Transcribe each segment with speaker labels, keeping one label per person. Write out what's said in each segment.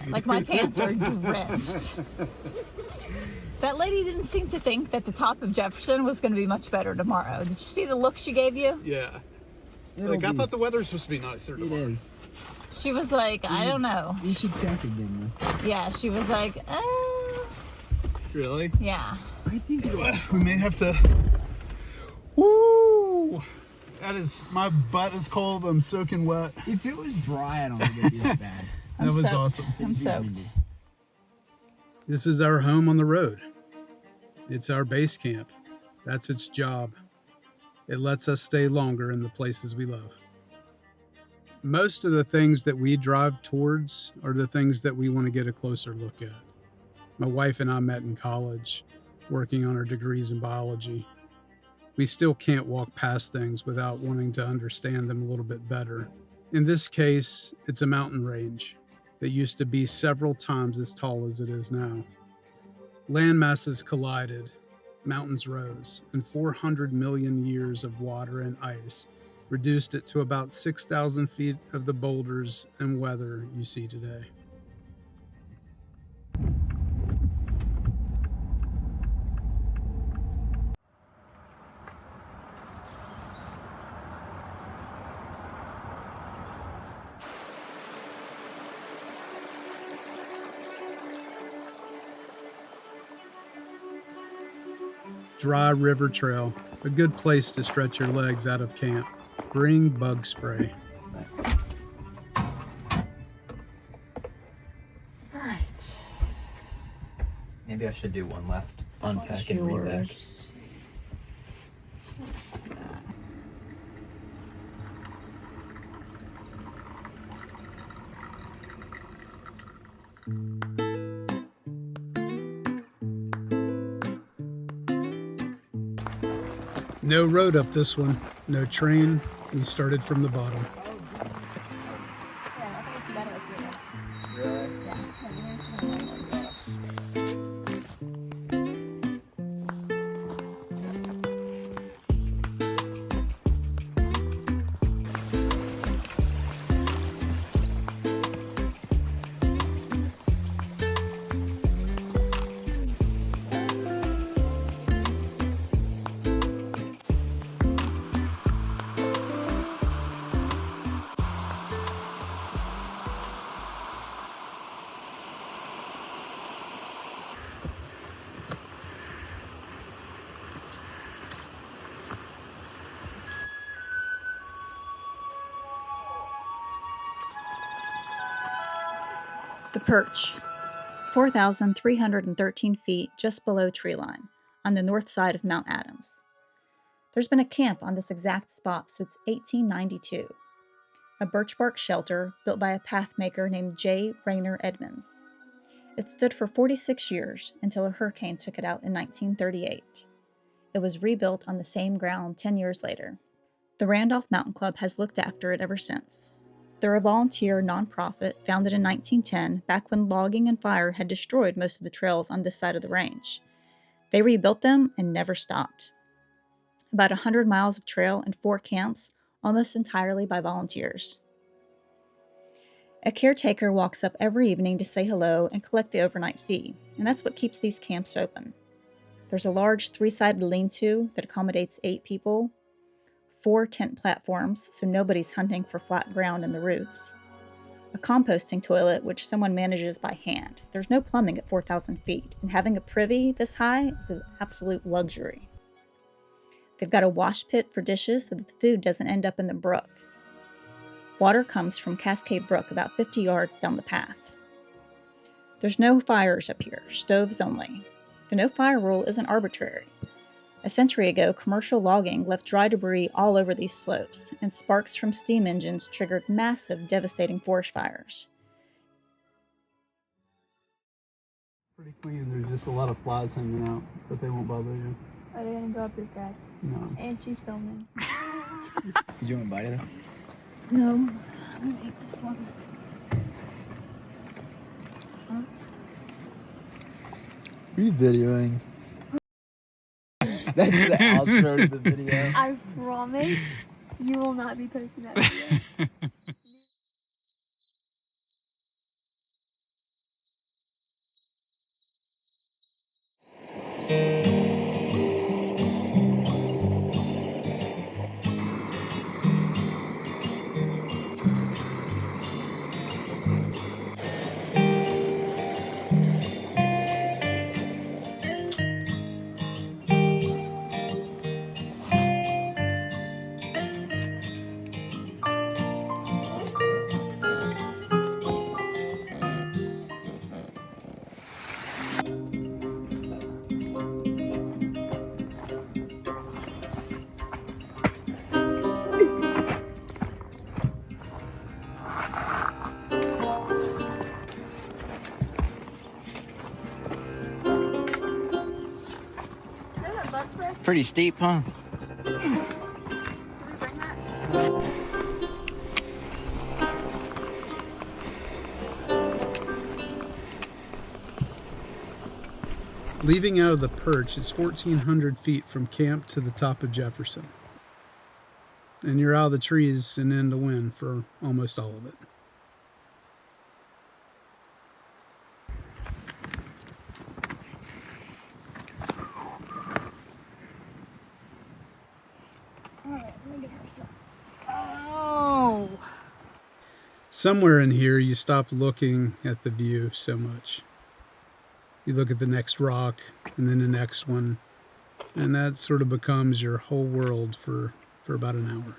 Speaker 1: Like, my pants are drenched. That lady didn't seem to think that the top of Jefferson was going to be much better tomorrow. Did you see the look she gave you?
Speaker 2: Yeah. Like, I thought the weather was supposed to be nicer tomorrow.
Speaker 3: It is.
Speaker 1: She was like, I don't know.
Speaker 3: You should check again, though.
Speaker 1: Yeah, she was like,
Speaker 2: Really?
Speaker 1: yeah.
Speaker 3: I think
Speaker 2: We may have to... Woo! That is... My butt is cold. I'm soaking wet.
Speaker 3: if it was dry, I don't think it'd be as bad.
Speaker 2: That was
Speaker 1: soaked.
Speaker 2: awesome.
Speaker 1: I'm soaked.
Speaker 2: This is our home on the road. It's our base camp. That's its job. It lets us stay longer in the places we love. Most of the things that we drive towards are the things that we want to get a closer look at. My wife and I met in college, working on our degrees in biology. We still can't walk past things without wanting to understand them a little bit better. In this case, it's a mountain range that used to be several times as tall as it is now. Land masses collided, mountains rose, and 400 million years of water and ice reduced it to about 6,000 feet of the boulders and weather you see today. Dry river trail, a good place to stretch your legs out of camp. Bring bug spray.
Speaker 3: Thanks.
Speaker 1: Alright.
Speaker 3: Maybe I should do one last unpack and read back.
Speaker 1: So let's go.
Speaker 2: No road up this one, no train. We started from the bottom.
Speaker 1: The Perch, 4,313 feet just below treeline, on the north side of Mount Adams. There's been a camp on this exact spot since 1892, a birch bark shelter built by a pathmaker named J. Rayner Edmonds. It stood for 46 years until a hurricane took it out in 1938. It was rebuilt on the same ground 10 years later. The Randolph Mountain Club has looked after it ever since. They're a volunteer nonprofit founded in 1910, back when logging and fire had destroyed most of the trails on this side of the range. They rebuilt them and never stopped. About 100 miles of trail and 4 camps, almost entirely by volunteers. A caretaker walks up every evening to say hello and collect the overnight fee, and that's what keeps these camps open. There's a large 3-sided lean-to that accommodates 8 people, 4 tent platforms so nobody's hunting for flat ground in the roots, a composting toilet which someone manages by hand. There's no plumbing at 4,000 feet, and having a privy this high is an absolute luxury. They've got a wash pit for dishes so that the food doesn't end up in the brook. Water comes from Cascade Brook about 50 yards down the path. There's no fires up here, stoves only. The no fire rule isn't arbitrary. A century ago, commercial logging left dry debris all over these slopes, and sparks from steam engines triggered massive, devastating forest fires.
Speaker 2: Pretty clean. There's just a lot of flies hanging out, but they won't bother you.
Speaker 4: Are they gonna go up your bed?
Speaker 2: No.
Speaker 4: And she's filming.
Speaker 3: Did you want to bite of this?
Speaker 4: No. I'm gonna eat this one.
Speaker 3: Are you videoing? That's the outro to the video.
Speaker 4: I promise you will not be posting that video.
Speaker 3: Pretty steep, huh?
Speaker 2: Leaving out of the Perch is 1,400 feet from camp to the top of Jefferson. And you're out of the trees and in the wind for almost all of it.
Speaker 4: Alright, let me get her some. Oh!
Speaker 2: Somewhere in here, you stop looking at the view so much. You look at the next rock and then the next one, and that sort of becomes your whole world for about an hour.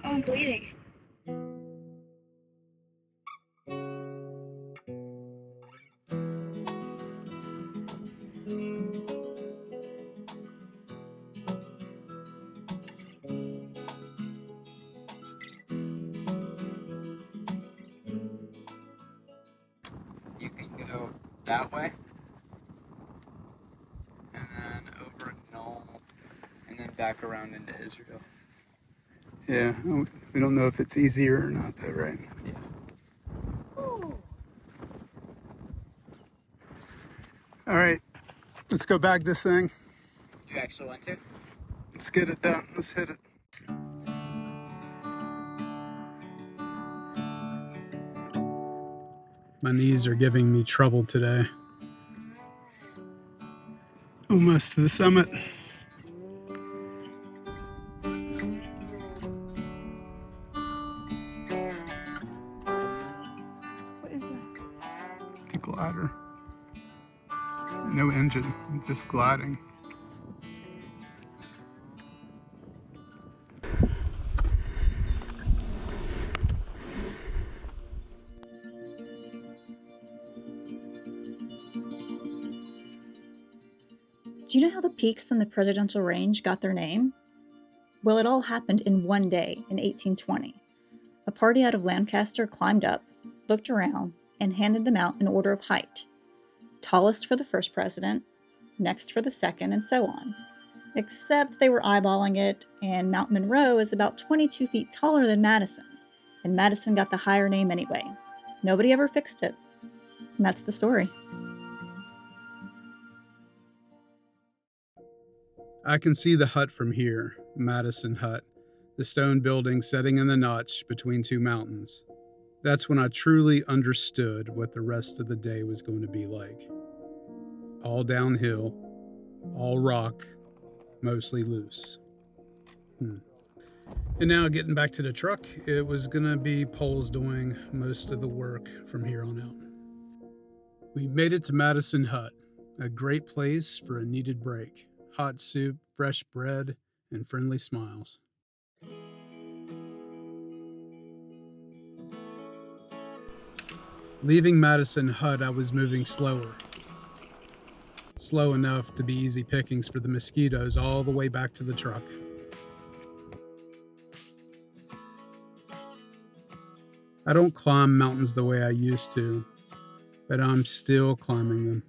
Speaker 4: I'm bleeding.
Speaker 3: You can go that way, and then over Knoll, and then back around into Israel.
Speaker 2: Yeah, we don't know if it's easier or not, though, right?
Speaker 3: Yeah.
Speaker 2: All right, let's go back this thing.
Speaker 3: You actually want to?
Speaker 2: Let's get it done. Let's hit it. My knees are giving me trouble today. Almost to the summit.
Speaker 4: What is that?
Speaker 2: The glider. No engine, just gliding.
Speaker 1: Do you know how the peaks in the Presidential Range got their name? Well, it all happened in one day in 1820. A party out of Lancaster climbed up, looked around, and handed them out in order of height. Tallest for the first president, next for the second, and so on. Except they were eyeballing it, and Mount Monroe is about 22 feet taller than Madison, and Madison got the higher name anyway. Nobody ever fixed it. And that's the story.
Speaker 2: I can see the hut from here, Madison Hut, the stone building setting in the notch between two mountains. That's when I truly understood what the rest of the day was going to be like. All downhill, all rock, mostly loose. And now getting back to the truck, it was going to be Poles doing most of the work from here on out. We made it to Madison Hut, a great place for a needed break. Hot soup, fresh bread, and friendly smiles. Leaving Madison Hut, I was moving slower. Slow enough to be easy pickings for the mosquitoes all the way back to the truck. I don't climb mountains the way I used to, but I'm still climbing them.